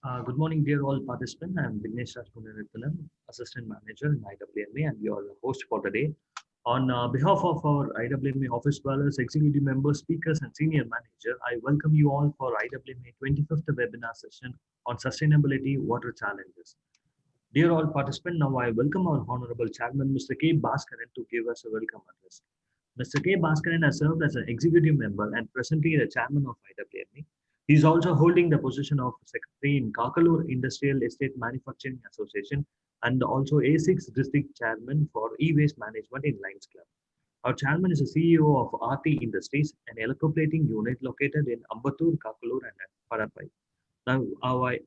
Good morning, dear all participants. I'm Vignesh Rajpunithalam, Assistant Manager in IWMA, and your host for today. On behalf of our IWMA office dwellers, executive members, speakers, and senior manager, I welcome you all for IWMA 25th webinar session on sustainability water challenges. Dear all participants, now I welcome our Honorable Chairman, Mr. K. Bhaskaran, to give us a welcome address. Mr. K. Bhaskaran has served as an executive member and presently the chairman of IWMA. He is also holding the position of secretary in Kakalur Industrial Estate Manufacturing Association and also A6 district chairman for e-waste management in Lions Club. Our chairman is the CEO of RT Industries, an electroplating unit located in Ambattur, Kakalur, and Parapai. Now,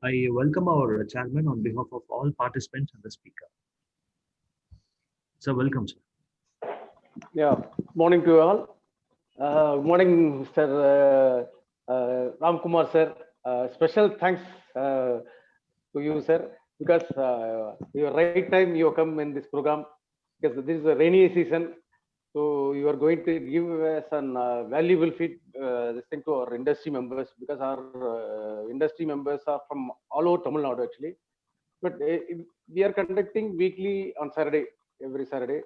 I welcome our chairman on behalf of all participants and the speaker. So, welcome, sir. Yeah, morning to you all. Morning, Sir Ram Kumar, sir. Special thanks to you, sir, because your right time you come in this program because this is a rainy season. So you are going to give us an valuable this thing to our industry members because our industry members are from all over Tamil Nadu actually. But we are conducting weekly on Saturday, every Saturday.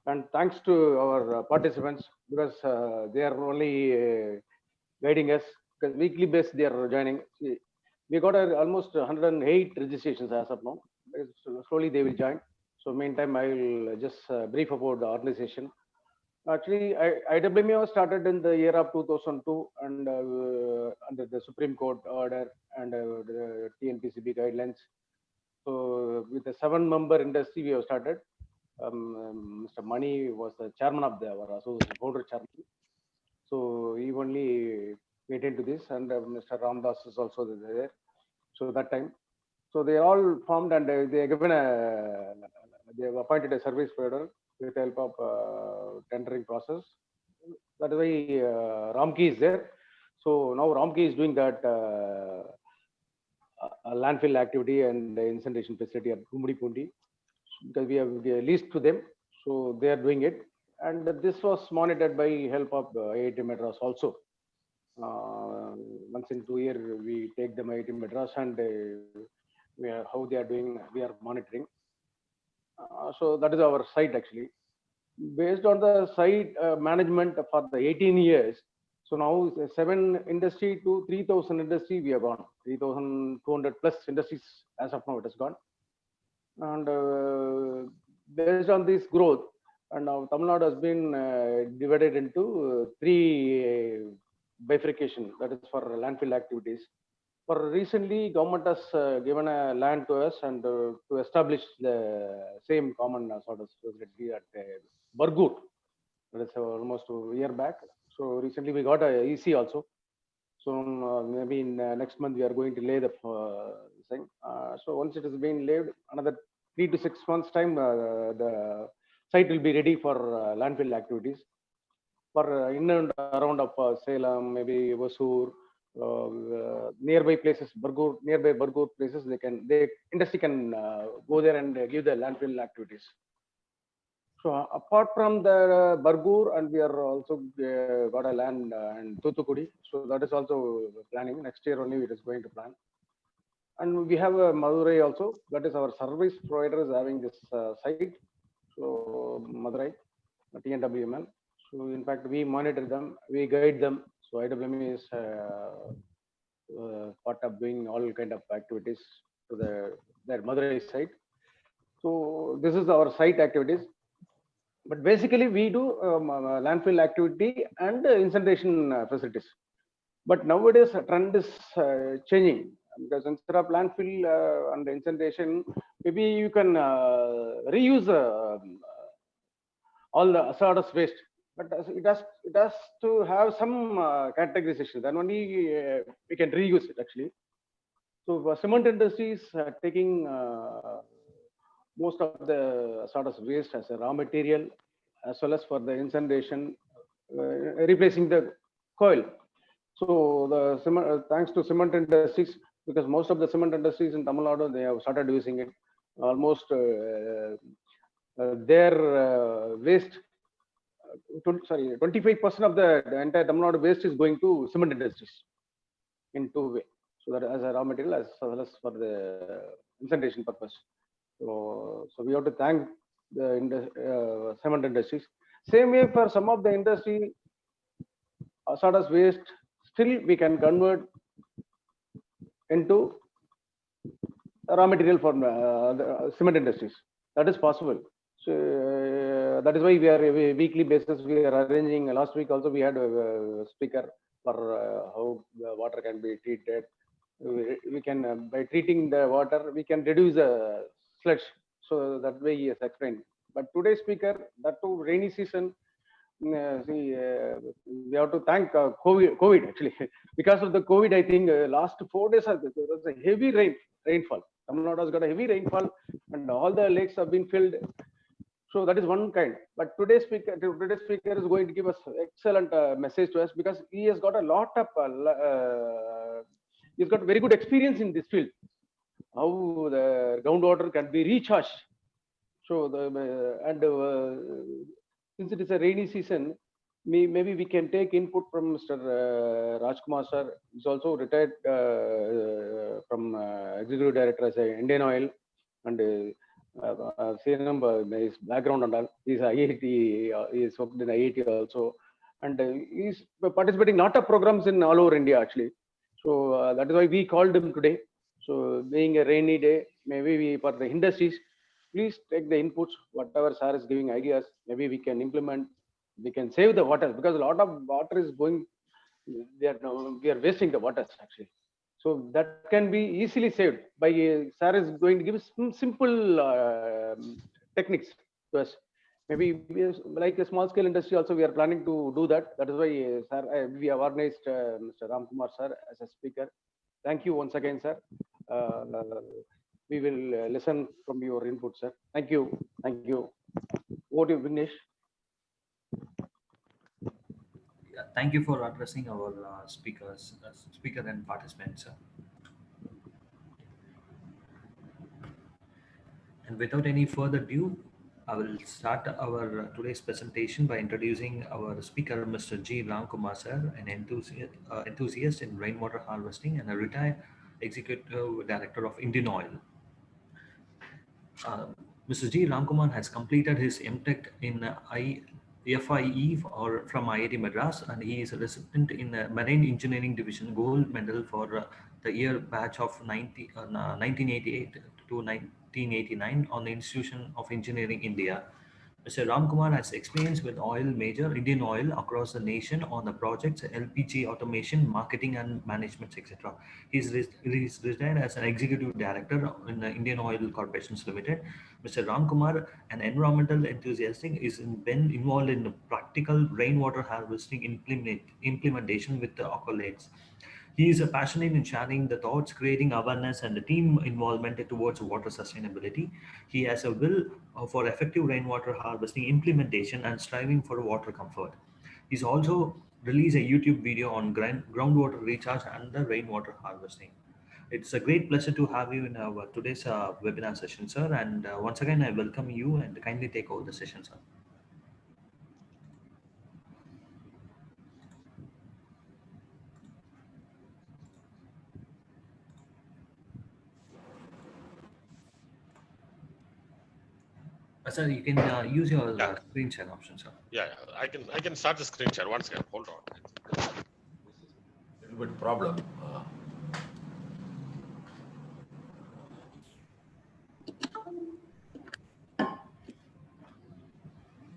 And thanks to our participants because they are only guiding us because weekly base they are joining. See, we got almost 108 registrations as of now. So slowly they will join. So meantime, I will just brief about the organization. Actually, IWMA was started in the year of 2002 and under the Supreme Court order and the TNPCB guidelines. So with a 7-member industry, we have started. Mr. Mani was the chairman of our association, founder chairman. So he only maintained to this, and Mr. Ramdas is also there. So that time, so they all formed and they have appointed a service provider with the help of tendering process. That is why Ramki is there. So now Ramki is doing that landfill activity and the incineration facility at Kumudi because we have leased to them, so they are doing it. And this was monitored by help of IIT Madras also. Once in 2 years, we take them IIT Madras and how they are doing, we are monitoring. So that is our site actually. Based on the site management for the 18 years, so now 7 industry to 3,000 industry we have gone. 3,200 plus industries as of now it has gone. And based on this growth, and now Tamil Nadu has been divided into 3 bifurcation, that is for landfill activities. For recently, government has given a land to us and to establish the same common sort of facility at Bargur. That is almost a year back. So recently we got a EC also. So maybe in next month we are going to lay the thing. So once it has been laid, another 3 to 6 months time, the site will be ready for landfill activities. For in and around of Salem, maybe Vasur, nearby places, nearby Bargur places, industry can go there and give the landfill activities. So apart from the Bargur, and we are also got a land in Thuthukudi. So that is also planning. Next year only it is going to plan. And we have a Madurai also. That is our service provider is having this site. So Madurai, TNWML. So in fact, we monitor them, we guide them. So IWMA is part of doing all kind of activities to their Madurai site. So this is our site activities. But basically, we do landfill activity and incineration facilities. But nowadays, a trend is changing because instead of landfill and incineration, maybe you can reuse all the hazardous waste. But it has to have some categorization. Then only we can reuse it actually. So cement industry is taking most of the hazardous waste as a raw material, as well as for the incineration, replacing the coil. So the cement, thanks to cement industries, because most of the cement industries in Tamil Nadu, they have started using it. Almost their waste, 25% of the entire Tamil Nadu waste is going to cement industries in 2 ways. So so that as a raw material as well as for the incineration purpose. So we have to thank the cement industries. Same way for some of the industry, hazardous waste, still we can convert into raw material for the cement industries. That is possible. So that is why we are weekly basis. We are arranging. Last week also we had a speaker for how the water can be treated. We can by treating the water, we can reduce the sludge. So that way he has explained. But today's speaker, that too rainy season. We have to thank COVID actually. Because of the COVID, I think last 4 days there was a heavy rainfall. Tamil Nadu has got a heavy rainfall, and all the lakes have been filled. So that is one kind. But today's speaker is going to give us excellent message to us, because he has got a lot of he's got very good experience in this field. How the groundwater can be recharged. So since it is a rainy season, maybe we can take input from Mr. Rajkumar sir. He's also retired from executive director as Indian Oil, and seen him his background and all. He's IIT. He's worked in IIT also, and he's participating in lot of programs in all over India actually. So that is why we called him today. So being a rainy day, maybe we for the industries, please take the inputs, whatever sir is giving ideas, maybe we can implement, we can save the water, because a lot of water is going, we are wasting the waters actually. So that can be easily saved by sir is going to give some simple techniques to us. Maybe like a small scale industry also we are planning to do that. That is why sir, we have organized Mr. Ramkumar sir as a speaker. Thank you once again, sir. We will listen from your input, sir. Thank you. Thank you. Over to you, Vignesh. Yeah, thank you for addressing our speaker and participants. And without any further ado, I will start our today's presentation by introducing our speaker, Mr. G. Ramkumar sir, an enthusiast in rainwater harvesting and a retired executive director of Indian Oil. Mr. G. Ramkumar has completed his MTech in FIE from IIT Madras, and he is a recipient in Marine Engineering Division Gold Medal for the year batch of 1988 to 1989 on the Institution of Engineering India. Mr. Ramkumar has experience with oil major Indian Oil across the nation on the projects LPG automation, marketing and management, etc. He's retired as an executive director in Indian Oil Corporations Limited. Mr. Ramkumar, an environmental enthusiast, is been involved in practical rainwater harvesting implementation with the accolades. He is passionate in sharing the thoughts, creating awareness, and the team involvement towards water sustainability. He has a will for effective rainwater harvesting implementation and striving for water comfort. He's also released a YouTube video on groundwater recharge and the rainwater harvesting. It's a great pleasure to have you in our today's webinar session, sir. And once again, I welcome you and kindly take over the session, sir. Sir, you can use your screen share option, sir. Yeah, I can start the screen share. One second, hold on. Little bit problem.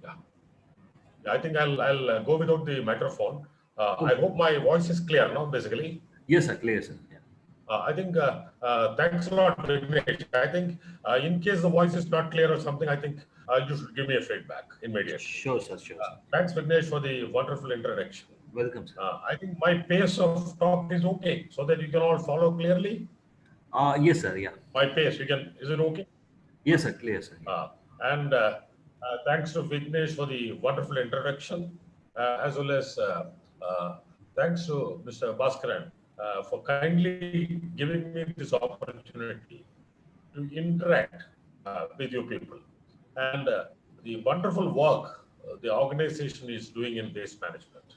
Yeah, I think I'll go without the microphone. I hope my voice is clear now, basically. Yes, sir, clear, sir. Yeah. I think thanks a lot, Vignesh. I think in case the voice is not clear or something, I think you should give me a feedback immediately. Sure, sir. Sure. Thanks, Vignesh, for the wonderful introduction. Welcome, sir. I think my pace of talk is okay, so that you can all follow clearly. Yes, sir. Yeah. My pace, is it okay? Yes, sir. Clear, sir. And thanks to Vignesh for the wonderful introduction, as well as thanks to Mr. Bhaskaran for kindly giving me this opportunity to interact with you people. And the wonderful work the organization is doing in waste management.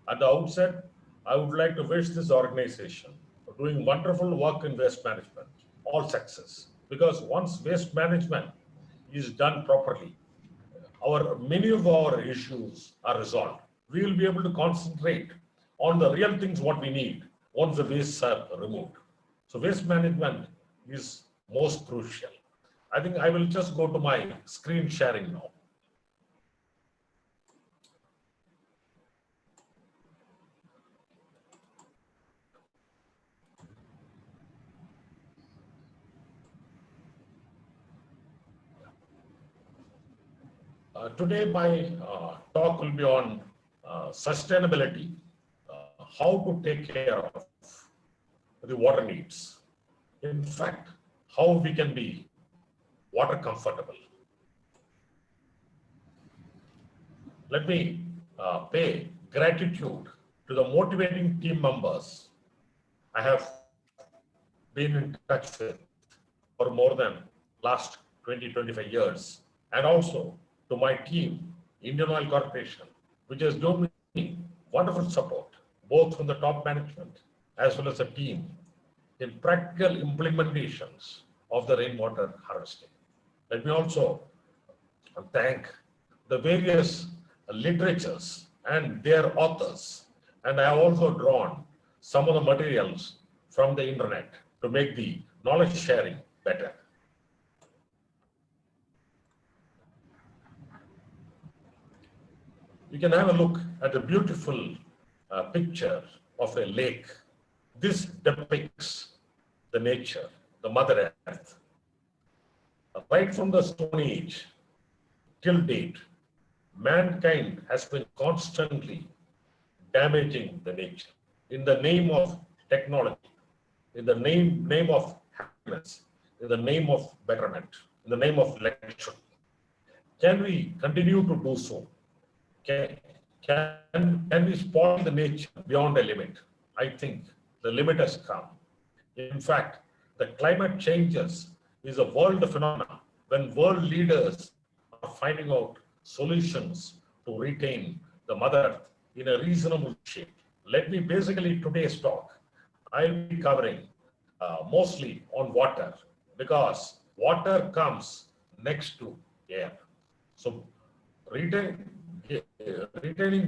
At the outset, I would like to wish this organization doing wonderful work in waste management, all success. Because once waste management is done properly, many of our issues are resolved. We will be able to concentrate on the real things what we need once the wastes are removed. So waste management is most crucial. I think I will just go to my screen sharing now. Today, my talk will be on sustainability, how to take care of the water needs. In fact, how we can be water comfortable. Let me pay gratitude to the motivating team members I have been in touch with for more than last 20-25 years, and also to my team, Indian Oil Corporation, which has given me wonderful support, both from the top management as well as the team in practical implementations of the rainwater harvesting. Let me also thank the various literatures and their authors. And I have also drawn some of the materials from the internet to make the knowledge sharing better. You can have a look at a beautiful picture of a lake. This depicts the nature, the Mother Earth. Right from the Stone Age till date, mankind has been constantly damaging the nature in the name of technology, in the name of happiness, in the name of betterment, in the name of luxury. Can we continue to do so? Can we spoil the nature beyond a limit? I think the limit has come. In fact, the climate changes is a world phenomenon when world leaders are finding out solutions to retain the Mother Earth in a reasonable shape. Let me basically today's talk, I'll be covering mostly on water, because water comes next to air. So retaining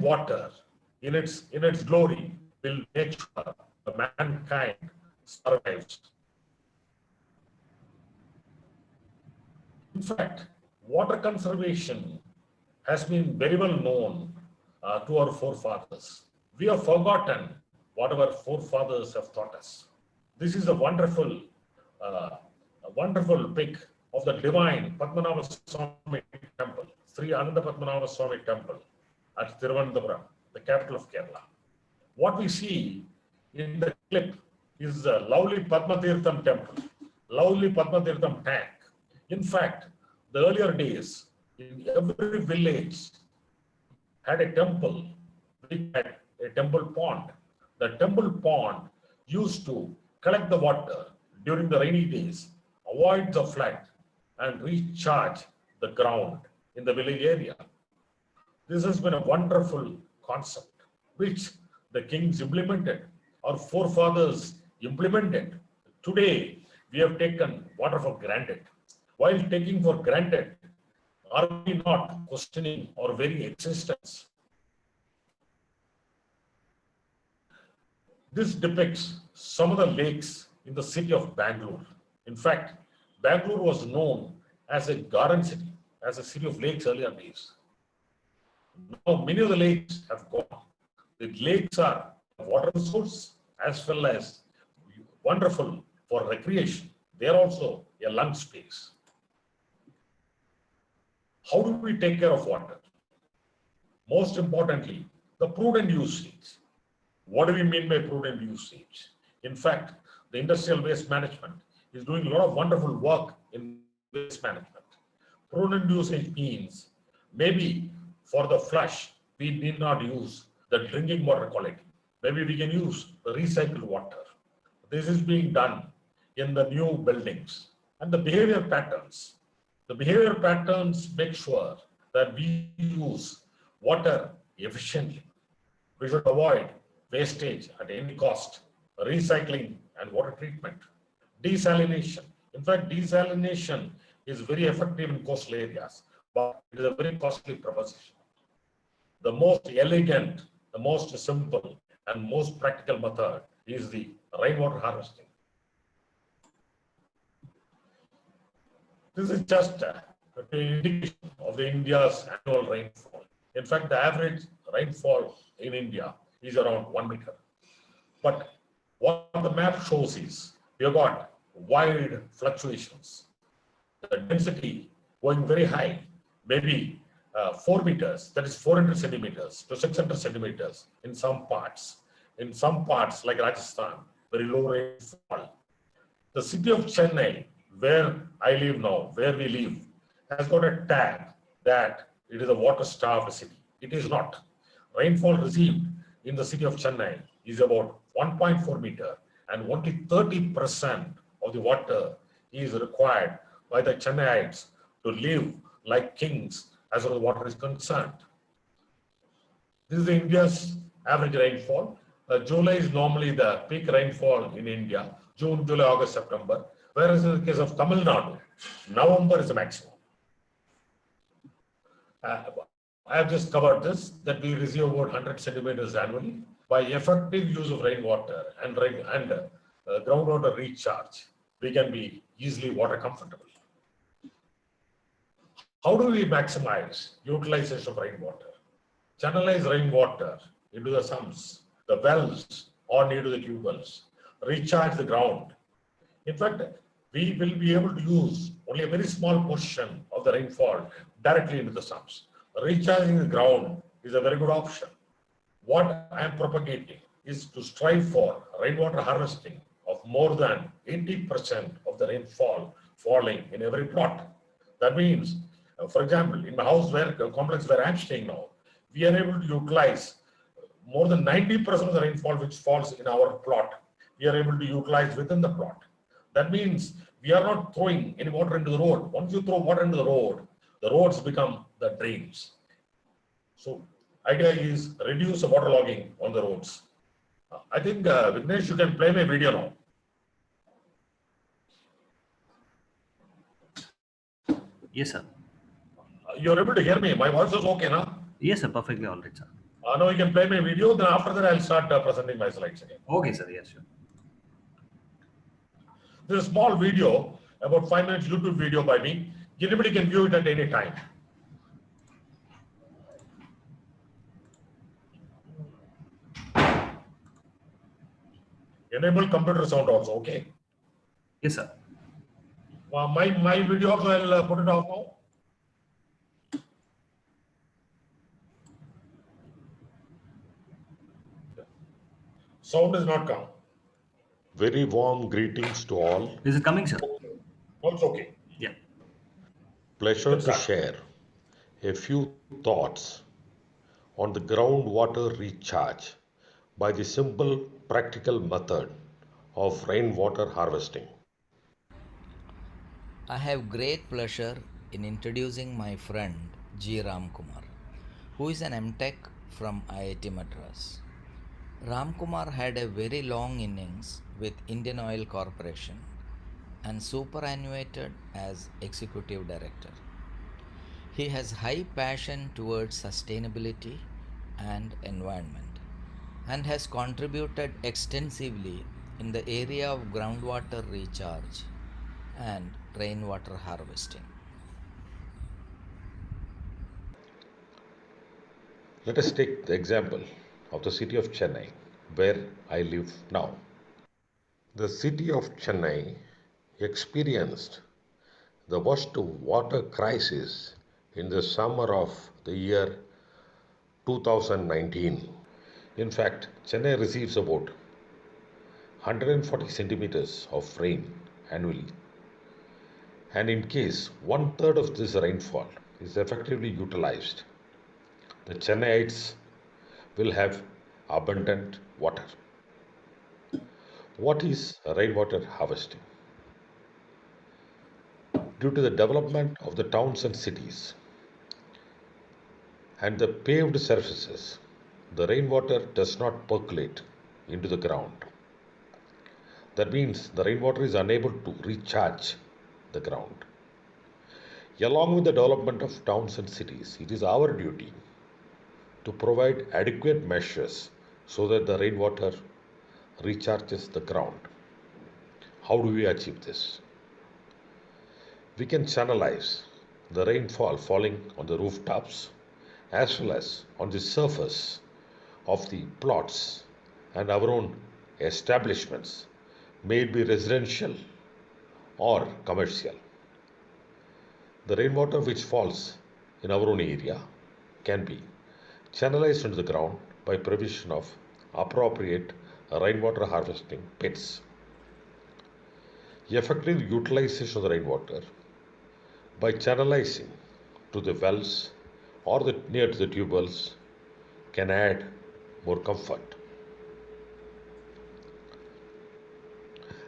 water in its glory will make sure the mankind survives. In fact, water conservation has been very well known to our forefathers. We have forgotten what our forefathers have taught us. This is a wonderful pic of the divine Padmanabha Swami temple, Sri Ananda Padmanabha Swami temple at Thiruvananthapuram, the capital of Kerala. What we see in the clip is the lovely Padmatirtham temple, lovely Padmatirtham tank. In fact, the earlier days, in every village had a temple, which had a temple pond. The temple pond used to collect the water during the rainy days, avoid the flood, and recharge the ground in the village area. This has been a wonderful concept which the kings implemented, our forefathers implemented. Today, we have taken water for granted. While taking for granted, are we not questioning our very existence? This depicts some of the lakes in the city of Bangalore. In fact, Bangalore was known as a garden city, as a city of lakes earlier days. Now, many of the lakes have gone. The lakes are a water source as well as wonderful for recreation. They are also a lung space. How do we take care of water? Most importantly, the prudent usage. What do we mean by prudent usage? In fact, the industrial waste management is doing a lot of wonderful work in waste management. Prudent usage means maybe for the flush, we need not use the drinking water quality. Maybe we can use the recycled water. This is being done in the new buildings. And the behavior patterns. The behavior patterns make sure that we use water efficiently. We should avoid wastage at any cost. Recycling and water treatment. Desalination. In fact, desalination is very effective in coastal areas, but it is a very costly proposition. The most elegant, the most simple, and most practical method is the rainwater harvesting. This is just an indication of India's annual rainfall. In fact, the average rainfall in India is around 1 meter. But what the map shows is we have got wide fluctuations. The density going very high, maybe 4 meters, that is 400 centimeters to 600 centimeters in some parts. In some parts like Rajasthan, very low rainfall. The city of Chennai, where I live now, where we live, has got a tag that it is a water-starved city. It is not. Rainfall received in the city of Chennai is about 1.4 meter, and only 30% of the water is required by the Chennaites to live like kings as far as water is concerned. This is India's average rainfall. July is normally the peak rainfall in India, June, July, August, September, whereas in the case of Tamil Nadu, November is the maximum. I have just covered this, that we receive about 100 centimeters annually. By effective use of rainwater and groundwater recharge, we can be easily water comfortable. How do we maximize utilization of rainwater? Channelize rainwater into the sumps, the wells, or into the tube wells. Recharge the ground. In fact, we will be able to use only a very small portion of the rainfall directly into the sumps. Recharging the ground is a very good option. What I am propagating is to strive for rainwater harvesting of more than 80% of the rainfall falling in every plot. That means, for example, in my house complex where I'm staying now, we are able to utilize more than 90% of the rainfall which falls in our plot. We are able to utilize within the plot. That means we are not throwing any water into the road. Once you throw water into the roads become the drains. So idea is reduce the waterlogging on the roads. I think Vignesh, you can play my video now. Yes, sir. You're able to hear me. My voice is okay, na? Yes, sir. Perfectly all right, sir. Now you can play my video. Then after that, I'll start presenting my slides again. Okay, sir. Yes, sure. This is a small video, about 5 minutes YouTube video by me. Anybody can view it at any time. Enable computer sound also, okay? Yes, sir. My video also, I'll put it off now. Sound is not come. Very warm greetings to all. Is it coming, sir? It's okay. Yeah. Pleasure Yes, to sir. share a few thoughts on the groundwater recharge by the simple practical method of rainwater harvesting. I have great pleasure in introducing my friend G. Ramkumar, who is an MTech from IIT Madras. Ramkumar had a very long innings with Indian Oil Corporation and superannuated as executive director. He has high passion towards sustainability and environment and has contributed extensively in the area of groundwater recharge and rainwater harvesting. Let us take the example of the city of Chennai, where I live now. The city of Chennai experienced the worst water crisis in the summer of the year 2019. In fact, Chennai receives about 140 centimeters of rain annually. And in case 1/3 of this rainfall is effectively utilized, the Chennaites will have abundant water. What is rainwater harvesting? Due to the development of the towns and cities and the paved surfaces, the rainwater does not percolate into the ground. That means the rainwater is unable to recharge the ground. Along with the development of towns and cities, it is our duty to provide adequate measures so that the rainwater recharges the ground. How do we achieve this? We can channelize the rainfall falling on the rooftops as well as on the surface of the plots and our own establishments, may it be residential or commercial. The rainwater which falls in our own area can be channelized into the ground by provision of appropriate rainwater harvesting pits. Effective utilization of the rainwater by channelizing to the wells or near to the tube wells can add more comfort.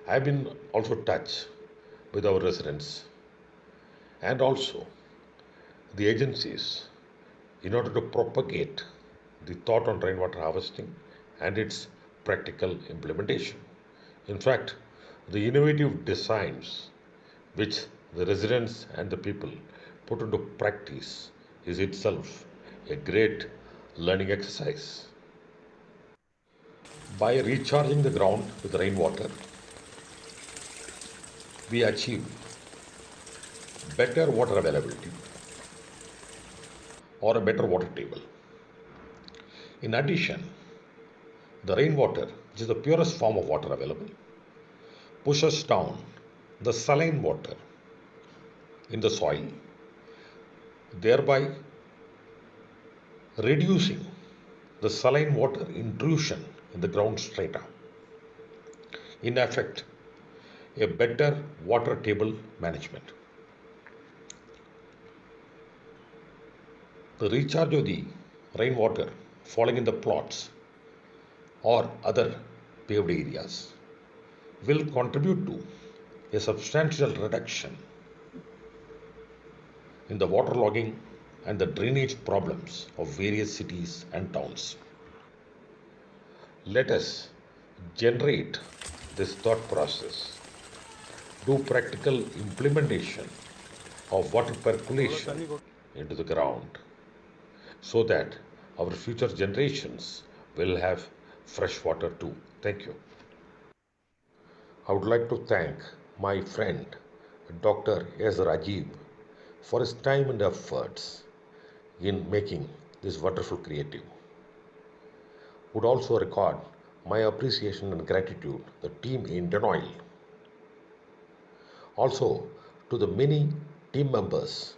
I have been also touched with our residents and also the agencies in order to propagate the thought on rainwater harvesting and its practical implementation. In fact, the innovative designs which the residents and the people put into practice is itself a great learning exercise. By recharging the ground with rainwater, we achieve better water availability or a better water table. In addition, the rainwater, which is the purest form of water available, pushes down the saline water in the soil, thereby reducing the saline water intrusion in the ground strata. In effect, a better water table management. The recharge of the rainwater falling in the plots or other paved areas will contribute to a substantial reduction in the waterlogging and the drainage problems of various cities and towns. Let us generate this thought process, do practical implementation of water percolation into the ground so that our future generations will have fresh water too. Thank you. I would like to thank my friend Dr. S. Rajiv for his time and efforts in making this wonderful creative. Would also record my appreciation and gratitude to the team in Denoil. Also to the many team members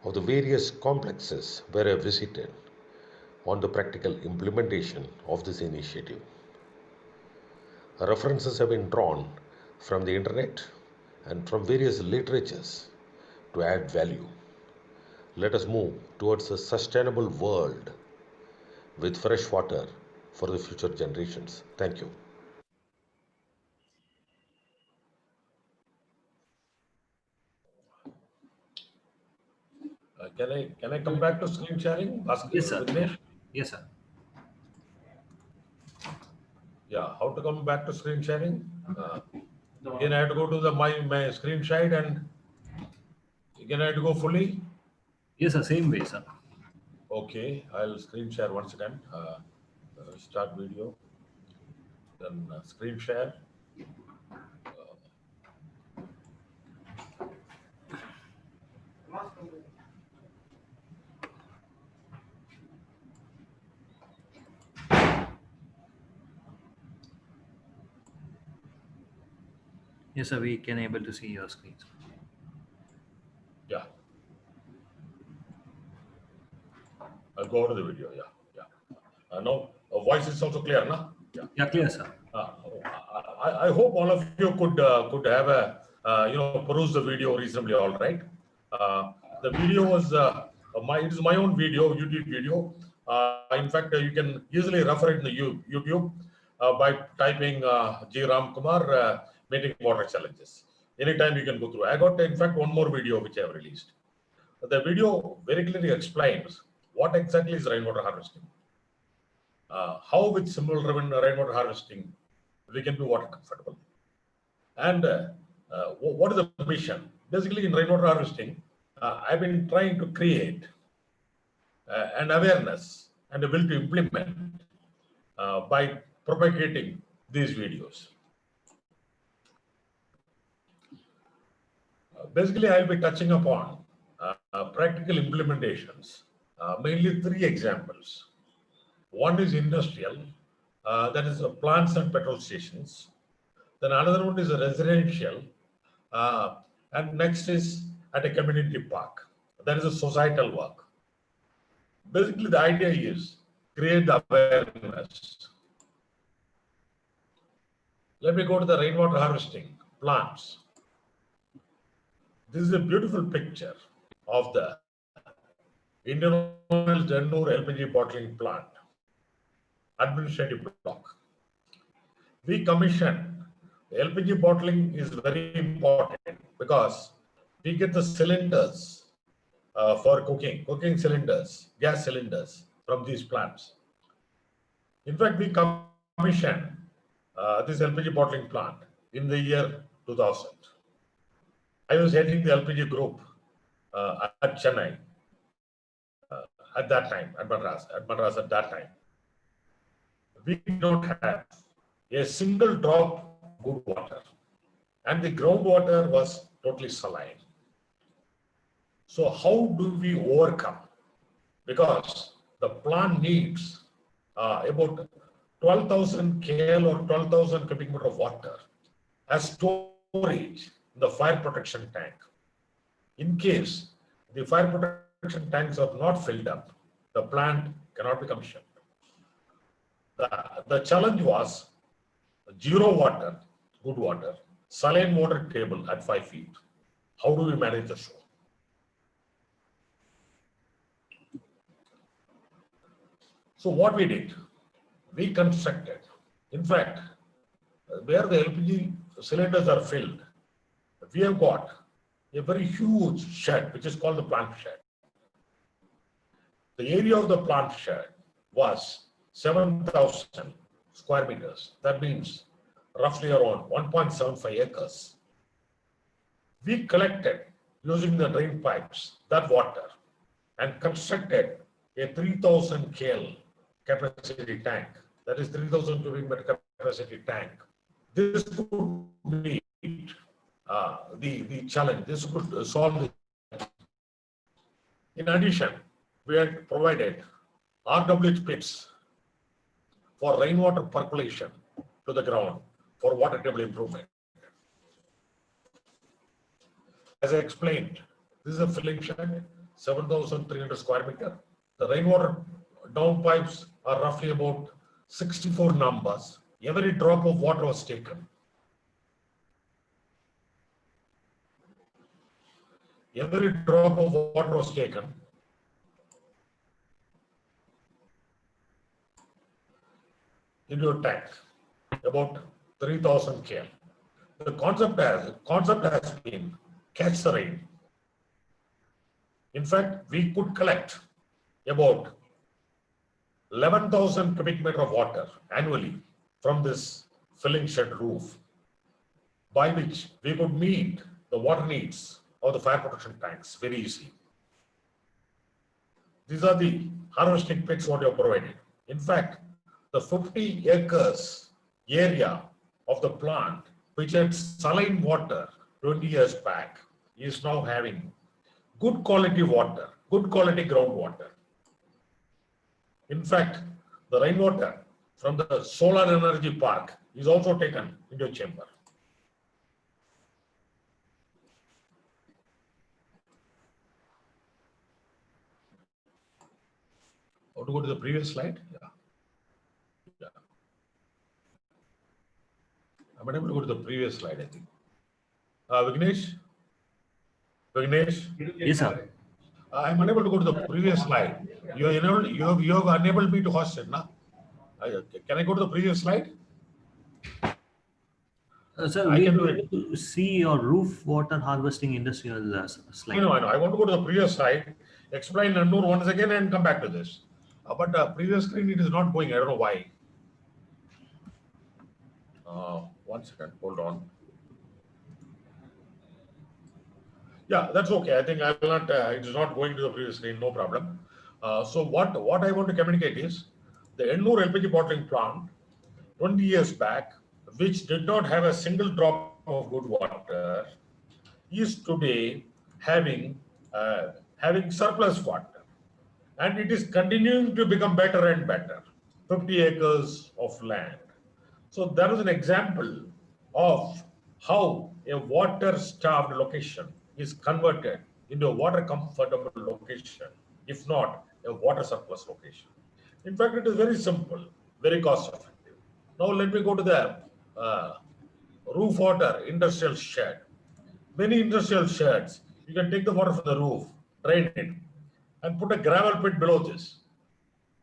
of the various complexes where I visited on the practical implementation of this initiative. References have been drawn from the internet and from various literatures to add value. Let us move towards a sustainable world with fresh water for the future generations. Thank you. Can I come back to screen sharing? Yes, sir. Vignesh? Yes, sir. Yeah, how to come back to screen sharing? Again, I have to go to my screen share and again I have to go fully. Yes, sir. Same way, sir. Okay, I'll screen share once again. Start video, then screen share. Yes, sir. We can able to see your screen. Yeah. I'll go over the video. Yeah. Now, voice is also clear, no? Yeah. Yeah, clear, sir. I hope all of you could have a peruse the video reasonably all right. The video was it is my own video, YouTube video. In fact, you can easily refer it in the YouTube by typing G. Ram Kumar meeting water challenges. Anytime you can go through. I got in fact one more video which I have released. The video very clearly explains what exactly is rainwater harvesting. How with simple rainwater harvesting we can be water comfortable. And what is the mission? Basically, in rainwater harvesting, I've been trying to create an awareness and a will to implement by propagating these videos. Basically, I'll be touching upon practical implementations, mainly 3 examples. One is industrial, that is plants and petrol stations. Then another one is a residential, and next is at a community park. That is a societal work. Basically, the idea is create the awareness. Let me go to the rainwater harvesting plants. This is a beautiful picture of the Indian Oil Dennur LPG bottling plant, administrative block. We commissioned LPG bottling is very important because we get the cylinders for cooking cylinders, gas cylinders from these plants. In fact, we commissioned this LPG bottling plant in the year 2000. I was heading the LPG group at Chennai at that time, at Madras at that time. We don't have a single drop good water, and the groundwater was totally saline. So how do we overcome? Because the plant needs about 12,000 KL or 12,000 cubic meter of water as storage in the fire protection tank. In case the fire protection tanks are not filled up, the plant cannot be commissioned. The challenge was 0 water, good water, saline water table at 5 feet. How do we manage the show? So what we did, we constructed, in fact, where the LPG cylinders are filled, we have got a very huge shed, which is called the plant shed. The area of the plant shed was 7,000 square meters. That means roughly around 1.75 acres. We collected using the drain pipes that water and constructed a 3,000 KL capacity tank. That is 3,000 cubic meter capacity tank. This could meet the challenge. This could solve it. In addition, we had provided RWH pits for rainwater percolation to the ground for water table improvement. As I explained, this is a filling shed, 7,300 square meter. The rainwater downpipes are roughly about 64 numbers. Every drop of water was taken. Every drop of water was taken. Into a tank, about 3,000 KL. The concept has been catch the rain. In fact, we could collect about 11,000 cubic meter of water annually from this filling shed roof, by which we could meet the water needs of the fire protection tanks very easily. These are the harvesting pits what you have provided. In fact, the 50 acres area of the plant, which had saline water 20 years back, is now having good quality water, good quality groundwater. In fact, the rainwater from the solar energy park is also taken into a chamber. How to go to the previous slide? Yeah. I'm unable to go to the previous slide, I think. Vignesh? Yes, sir. I'm unable to go to the previous slide. You have enabled me to host it, na? Can I go to the previous slide? Sir, I we can do need to see your roof water harvesting industrial slide. I know. I want to go to the previous slide, explain Nannur once again and come back to this. But the previous screen, it is not going. I don't know why. 1 second. Hold on. Yeah, that's okay. I think I will not, it is not going to the previous screen, no problem. So what I want to communicate is the Ennur LPG bottling plant 20 years back, which did not have a single drop of good water, is today having having surplus water, and it is continuing to become better and better. 50 acres of land. So that is an example of how a water-starved location is converted into a water-comfortable location, if not a water surplus location. In fact, it is very simple, very cost-effective. Now let me go to the roof water industrial shed. Many industrial sheds, you can take the water from the roof, drain it, and put a gravel pit below this.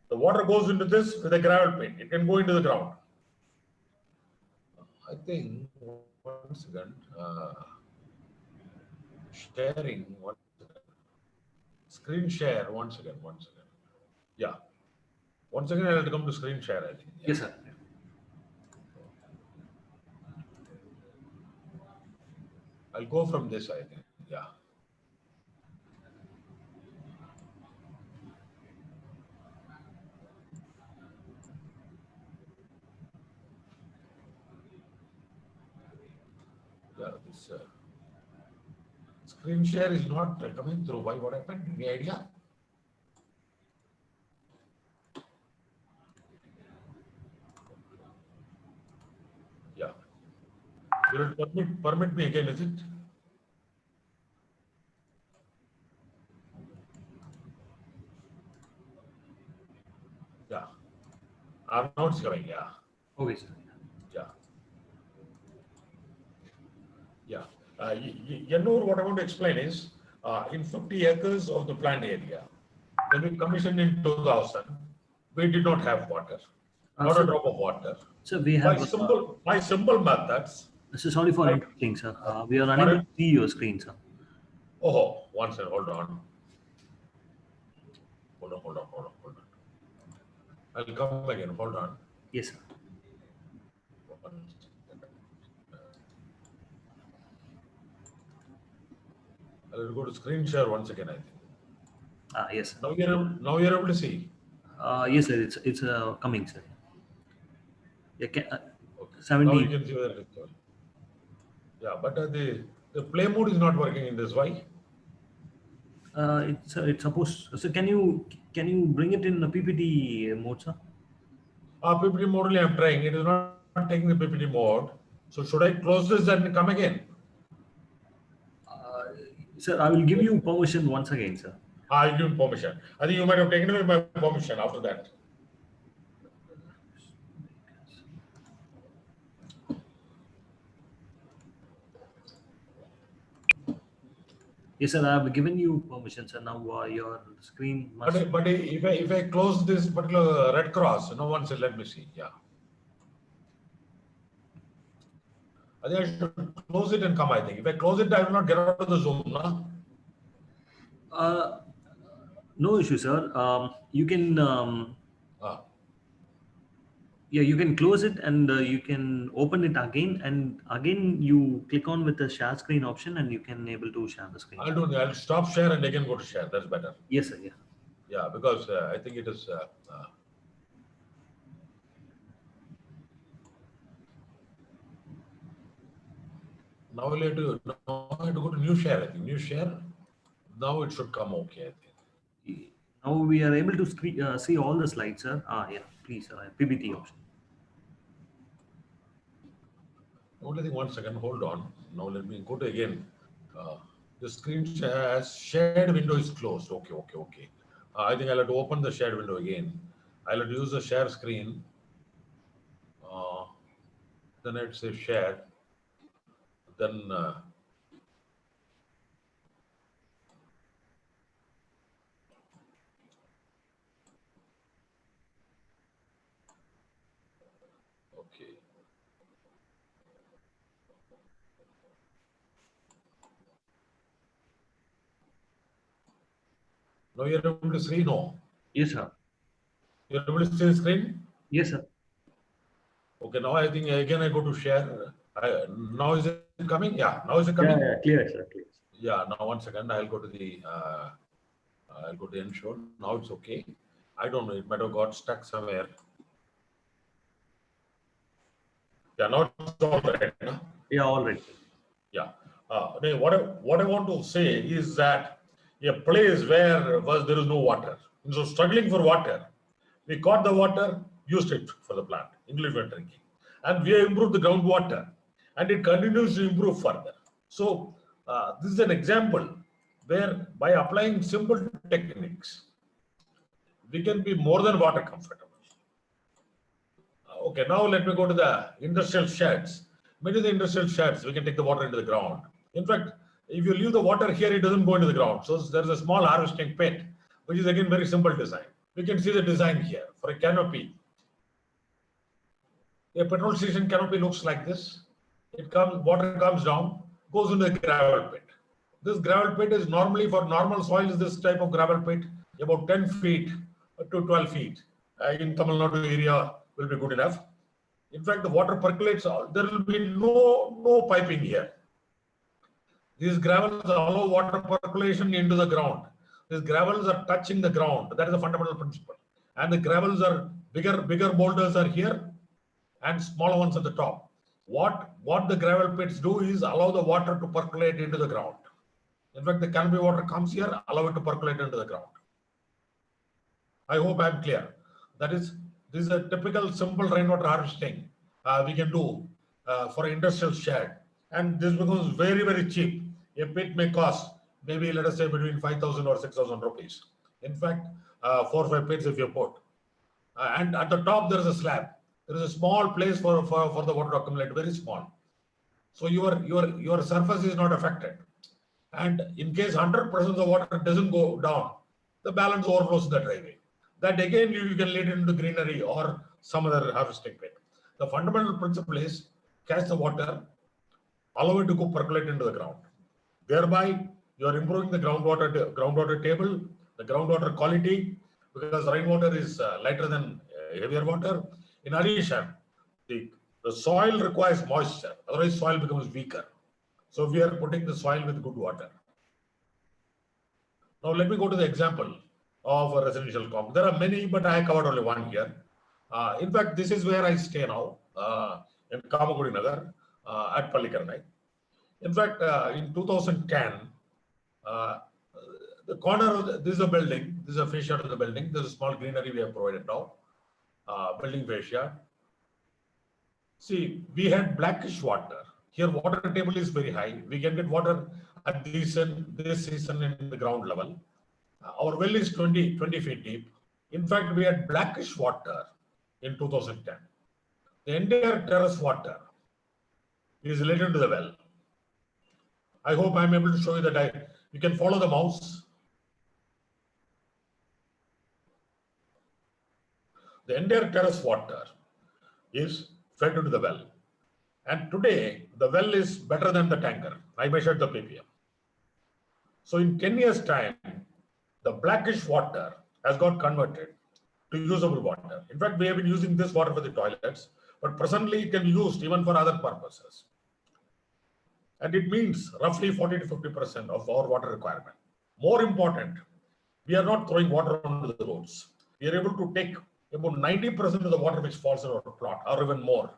The water goes into this with a gravel pit. It can go into the ground. I think, one second, sharing, one second. Screen share, one second. Yeah. Once again, I'll have to come to screen share, I think. Yeah. Yes, sir. I'll go from this, I think. Yeah. Yeah, this screen share is not coming through. Why? What happened? Any idea? Yeah. Will it permit me again, is it? Yeah. Now it's coming, yeah. Okay, sir. Yeah. Yeah. Ennur, what I want to explain is, in 50 acres of the plant area, when we commissioned in 2000, we did not have water, not sir, a drop of water. Sir, we By have. simple methods. So sorry for Right. interrupting, sir. We are unable to see your screen, sir. Oh, one second, hold on. Hold on. I'll come again, hold on. Yes, sir. I'll go to screen share once again, I think. Yes, sir. Now you're able to see. Yes, sir. It's coming, sir. Yeah, Okay. Now 70. you can see whether it's going. Yeah, but the play mode is not working in this. Why? It's supposed. So can you bring it in the PPT mode, sir? PPT mode only I'm trying. It is not taking the PPT mode. So should I close this and come again? Sir, I will give you permission once again, sir. I give permission. I think you might have taken away my permission after that. Yes, sir. I have given you permission, sir. Now your screen must. But if I close this particular red cross, no one said, let me see. Yeah. I think I should close it and come, I think. If I close it, I will not get out of the Zoom, no? No issue, sir. You can. Yeah, you can close it and you can open it again, and again you click on with the share screen option, and you can able to share the screen. I'll do that. I'll stop share and again go to share. That's better. Yes, sir. Yeah. Yeah, because I think it is. Now I have to go to new share. I think new share. Now it should come okay. I think. Now we are able to see all the slides, sir. Yeah, please, PPT option. Only thing, one second, hold on. Now let me go to again. The screen shared window is closed. Okay. I think I'll have to open the shared window again. I'll have to use the share screen. Then I'd say share. Then okay. Now you're able to see? No. Yes, sir. You're able to see the screen? Yes, sir. Okay, now I think again I go to share. Now is it coming? Yeah, now is it coming? Yeah, clear, sir. Clear. Yeah, now 1 second, I'll go to the ensure. Now it's okay. I don't know, it might have got stuck somewhere. Yeah, now it's all right. No? Yeah, all right. Yeah. What I want to say is that a place where there is no water, so struggling for water, we caught the water, used it for the plant, English way drinking, and we have improved the groundwater, and it continues to improve further. So this is an example where by applying simple techniques, we can be more than water comfortable. Okay, now let me go to the industrial sheds. Many of the industrial sheds, we can take the water into the ground. In fact, if you leave the water here, it doesn't go into the ground. So there's a small harvesting pit, which is again very simple design. We can see the design here for a canopy. A petrol station canopy looks like this. Water comes down, goes into the gravel pit. This gravel pit is normally for normal soil is this type of gravel pit, about 10 feet to 12 feet. In Tamil Nadu area will be good enough. In fact, the water percolates. There will be no piping here. These gravels allow water percolation into the ground. These gravels are touching the ground. That is a fundamental principle. And the gravels are bigger boulders are here, and smaller ones at the top. What the gravel pits do is allow the water to percolate into the ground. In fact, the canopy water comes here, allow it to percolate into the ground. I hope I'm clear. This is a typical simple rainwater harvesting we can do for industrial shed. And this becomes very, very cheap. A pit may cost maybe, let us say, between 5,000 or 6,000 rupees. In fact, 4 or 5 pits if you put. And at the top, there is a slab. There is a small place for the water to accumulate, very small. So your surface is not affected. And in case 100% of the water doesn't go down, the balance overflows in the driveway. That again, you can lead it into greenery or some other harvesting pit. The fundamental principle is catch the water, allow it to go percolate into the ground. Thereby, you are improving the groundwater table, the groundwater quality, because rainwater is lighter than heavier water. In addition, the soil requires moisture, otherwise soil becomes weaker. So we are putting the soil with good water. Now let me go to the example of a residential compound. There are many, but I covered only one here. In fact, this is where I stay now, in Kamakudi Nagar at Pallikaranai. In fact, in 2010, the corner of this is a building, this is a fascia of the building. There's a small greenery we have provided now, building fascia. See, we had blackish water. Here, water table is very high. We can get water at this season in the ground level. Our well is 20 feet deep. In fact, we had blackish water in 2010. The entire terrace water is related to the well. I hope I'm able to show you that you can follow the mouse. The entire terrace water is fed into the well. And today, the well is better than the tanker. I measured the ppm. So in 10 years' time, the blackish water has got converted to usable water. In fact, we have been using this water for the toilets, but presently it can be used even for other purposes. And it means roughly 40 to 50% of our water requirement. More important, we are not throwing water onto the roads. We are able to take about 90% of the water which falls in our plot, or even more.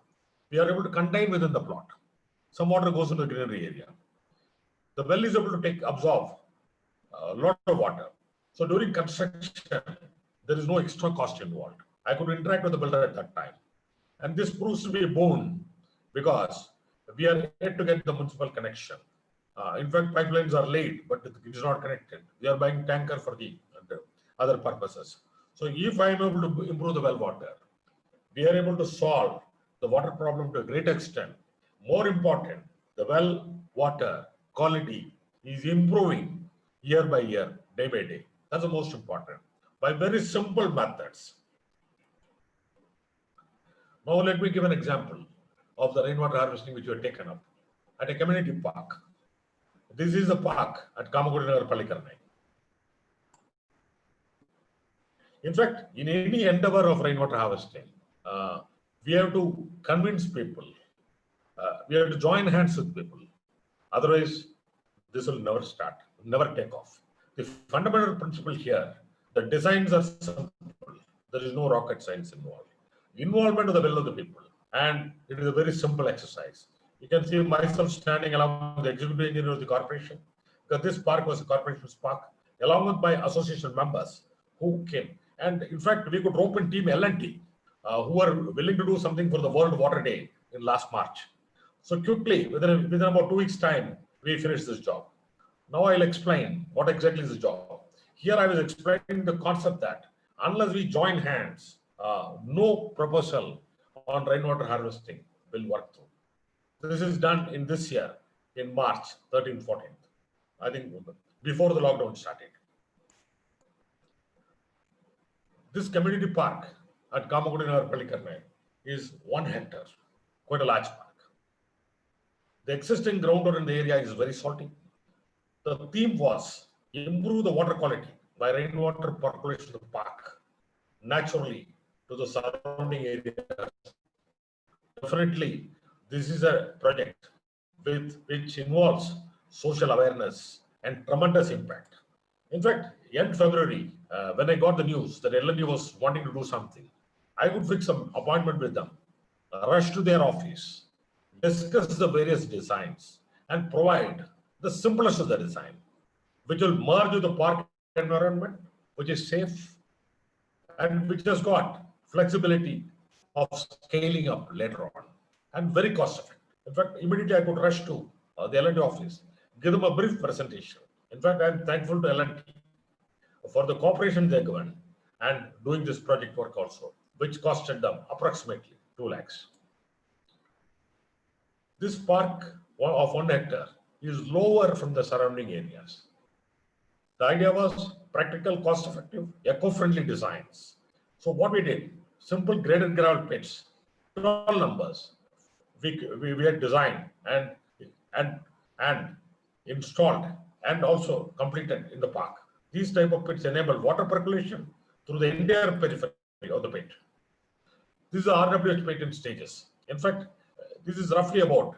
We are able to contain within the plot. Some water goes into the greenery area. The well is able to absorb a lot of water. So during construction, there is no extra cost involved. I could interact with the builder at that time. And this proves to be a boon because we are yet to get the municipal connection. In fact, pipelines are laid, but it is not connected. We are buying tanker for the other purposes. So if I am able to improve the well water, we are able to solve the water problem to a great extent. More important, the well water quality is improving year by year, day by day. That's the most important. By very simple methods. Now let me give an example of the rainwater harvesting which we have taken up at a community park. This is a park at Kamakudi Nagar, Pallikaranai. In fact, in any endeavor of rainwater harvesting, we have to convince people. We have to join hands with people. Otherwise, this will never start, never take off. The fundamental principle here, the designs are simple. There is no rocket science involved. Involvement of the will of the people. And it is a very simple exercise. You can see myself standing along with the executive engineer of the corporation, because this park was a corporation's park, along with my association members who came. And in fact, we could rope in team L&T, who were willing to do something for the World Water Day in last March. So quickly, within about 2 weeks' time, we finished this job. Now I'll explain what exactly is the job. Here I was explaining the concept that unless we join hands, no proposal on rainwater harvesting will work through. This is done in this year, in March 13th, 14th. I think before the lockdown started. This community park at Kamakudi Palikarnai is 1 hectare, quite a large park. The existing groundwater in the area is very salty. The theme was improve the water quality by rainwater percolation of the park naturally to the surrounding areas. Definitely, this is a project which involves social awareness and tremendous impact. In fact, end February, when I got the news that L&T was wanting to do something, I could fix some appointment with them, rush to their office, discuss the various designs, and provide the simplest of the design, which will merge with the park environment, which is safe, and which has got flexibility of scaling up later on, and very cost effective. In fact, immediately I could rush to the L&T office, give them a brief presentation. In fact, I'm thankful to L&T for the cooperation they've given and doing this project work also, which costed them approximately 2 lakhs. This park of 1 hectare is lower from the surrounding areas. The idea was practical, cost-effective, eco-friendly designs. So what we did, simple graded gravel pits, 12 numbers, we had designed and installed and also completed in the park. These type of pits enable water percolation through the entire periphery of the pit. This is the RWH pit in stages. In fact, this is roughly about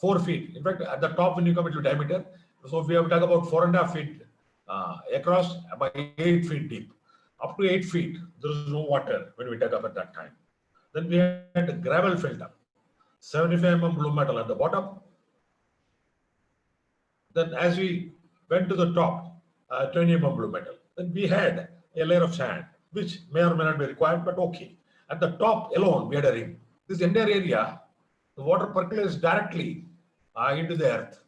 4 feet. In fact, at the top, when you come into diameter, so if we have to talk about 4.5 feet across by 8 feet deep. Up to 8 feet, there is no water when we dug up at that time. Then we had a gravel filter, 75 mm blue metal at the bottom. Then as we went to the top, 20 mm blue metal. Then we had a layer of sand, which may or may not be required, but okay. At the top alone, we had a ring. This entire area, the water percolates directly into the earth.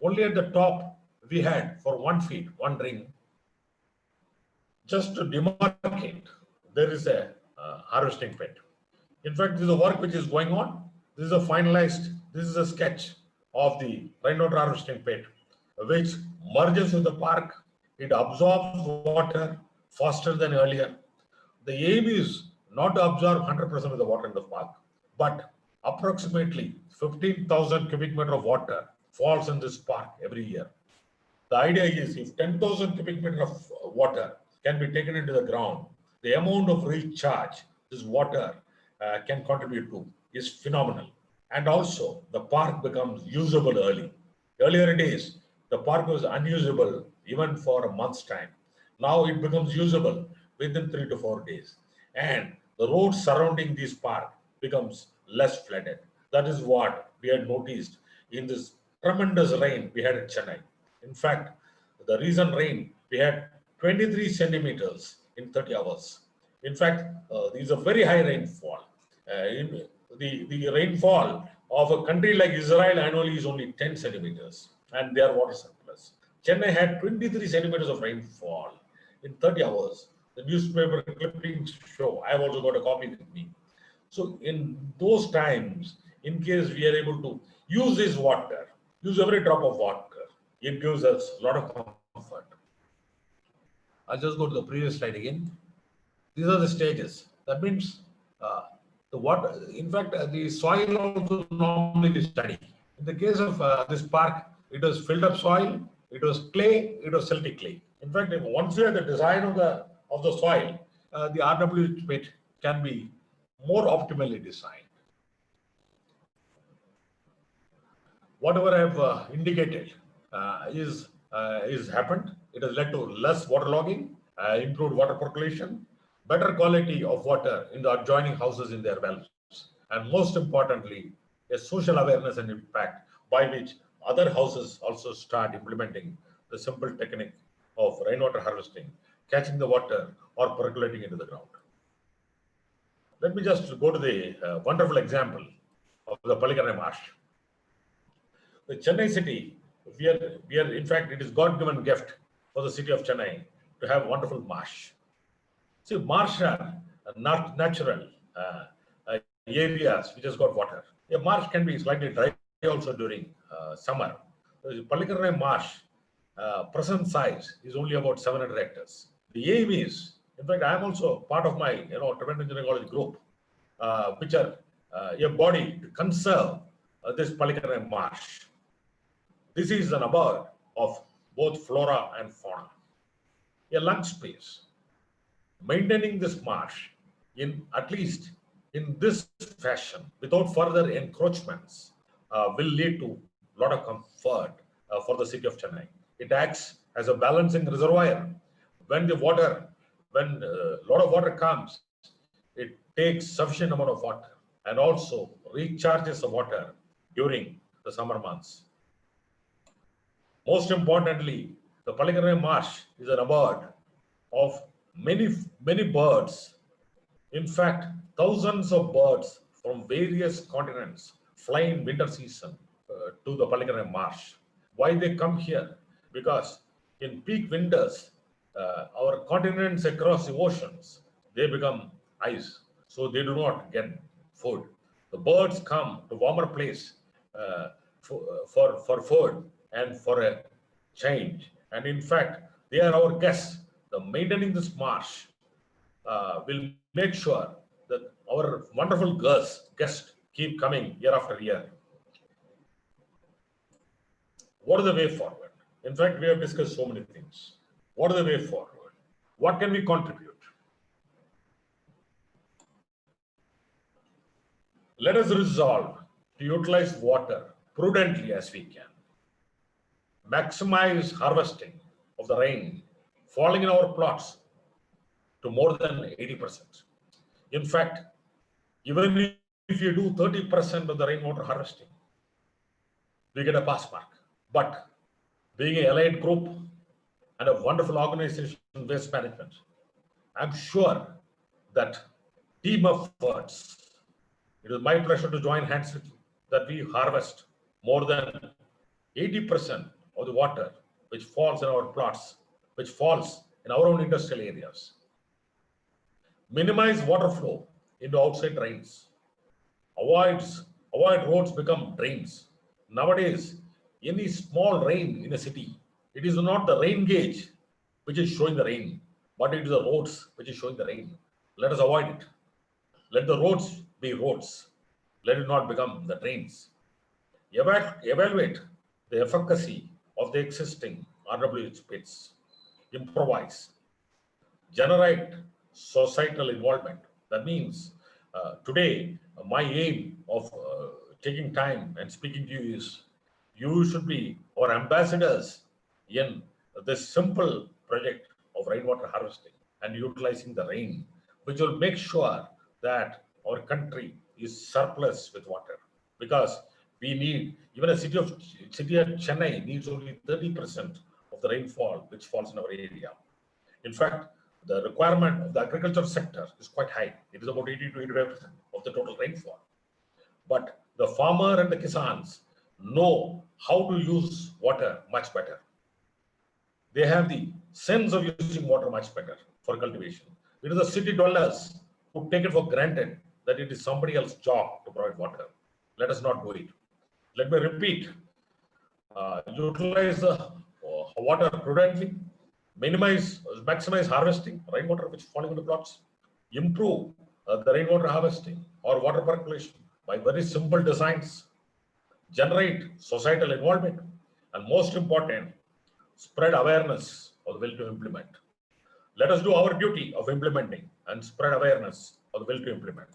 Only at the top, we had for 1 feet, 1 ring. Just to demarcate, there is a harvesting pit. In fact, this is a work which is going on. This is a finalized, this is a sketch of the rainwater harvesting pit, which merges with the park. It absorbs water faster than earlier. The aim is not to absorb 100% of the water in the park, but approximately 15,000 cubic meter of water falls in this park every year. The idea is if 10,000 cubic meter of water can be taken into the ground, the amount of recharge this water can contribute to is phenomenal. And also the park becomes usable early. Earlier days, the park was unusable even for a month's time. Now it becomes usable within 3 to 4 days. And the roads surrounding this park becomes less flooded. That is what we had noticed in this tremendous rain we had in Chennai. In fact, the recent rain, we had 23 centimeters in 30 hours. In fact, these are very high rainfall. The rainfall of a country like Israel annually is only 10 centimeters, and they are water surplus. Chennai had 23 centimeters of rainfall in 30 hours. The newspaper clippings show, I have also got a copy with me. So in those times, in case we are able to use this water, use every drop of water, it gives us a lot of comfort. I'll just go to the previous slide again. These are the stages. That means the water, in fact, the soil also normally is studied. In the case of this park, it was filled up soil, it was clay, it was silty clay. In fact, once you have the design of the soil, the RWH pit can be more optimally designed. Whatever I have indicated, is happened. It has led to less waterlogging, improved water percolation, better quality of water in the adjoining houses in their wells, and most importantly, a social awareness and impact by which other houses also start implementing the simple technique of rainwater harvesting, catching the water or percolating into the ground. Let me just go to the wonderful example of the Palikanai Marsh. The Chennai city, in fact, it is God-given gift for the city of Chennai to have wonderful marsh. See, marsh are not natural areas which has got water. A marsh can be slightly dry also during summer. The Palikanai Marsh present size is only about 700 hectares. The aim is, in fact, I am also part of my Trivandrum Engineering College group, which are a body to conserve this Palikanai Marsh. This is an abode of both flora and fauna. A lung space. Maintaining this marsh in at least in this fashion without further encroachments will lead to a lot of comfort for the city of Chennai. It acts as a balancing reservoir. When a lot of water comes, it takes sufficient amount of water and also recharges the water during the summer months. Most importantly, the Palikanai Marsh is an abode of many birds. In fact, thousands of birds from various continents fly in winter season to the Palikanai Marsh. Why they come here? Because in peak winters, our continents across the oceans, they become ice, so they do not get food. The birds come to warmer place for food and for a change. And in fact, they are our guests. The maintaining this marsh will make sure that our wonderful guests keep coming year after year. What is the way forward? In fact, we have discussed so many things. What is the way forward? What can we contribute? Let us resolve to utilize water prudently as we can. Maximize harvesting of the rain falling in our plots to more than 80%. In fact, even if you do 30% of the rainwater harvesting, we get a pass mark. But being an allied group and a wonderful organization, Waste Management, I'm sure that team efforts, it is my pleasure to join hands with you, that we harvest more than 80% of the water which falls in our plots, which falls in our own industrial areas. Minimize water flow into outside drains. Avoid roads become drains. Nowadays, any small rain in a city, it is not the rain gauge which is showing the rain, but it is the roads which is showing the rain. Let us avoid it. Let the roads be roads. Let it not become the drains. Evaluate the efficacy of the existing RWH pits. Improvise. Generate societal involvement. That means today, my aim of taking time and speaking to you is you should be our ambassadors in this simple project of rainwater harvesting and utilizing the rain, which will make sure that our country is surplus with water. Because we need, even a city of Chennai needs only 30% of the rainfall which falls in our area. In fact, the requirement of the agriculture sector is quite high. It is about 80 to 85% of the total rainfall. But the farmer and the kisans know how to use water much better. They have the sense of using water much better for cultivation. It is the city dwellers who take it for granted that it is somebody else's job to provide water. Let us not do it. Let me repeat, utilize the water prudently, maximize harvesting, rainwater which is falling on the plots, improve the rainwater harvesting or water percolation by very simple designs, generate societal involvement, and most important, spread awareness of the will to implement. Let us do our duty of implementing and spread awareness of the will to implement.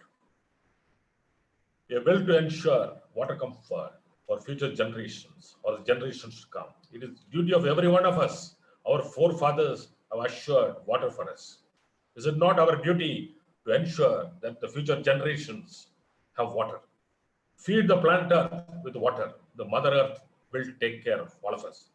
A will to ensure water comfort for future generations or the generations to come. It is duty of every one of us. Our forefathers have assured water for us. Is it not our duty to ensure that the future generations have water? Feed the planet Earth with water. The Mother Earth will take care of all of us.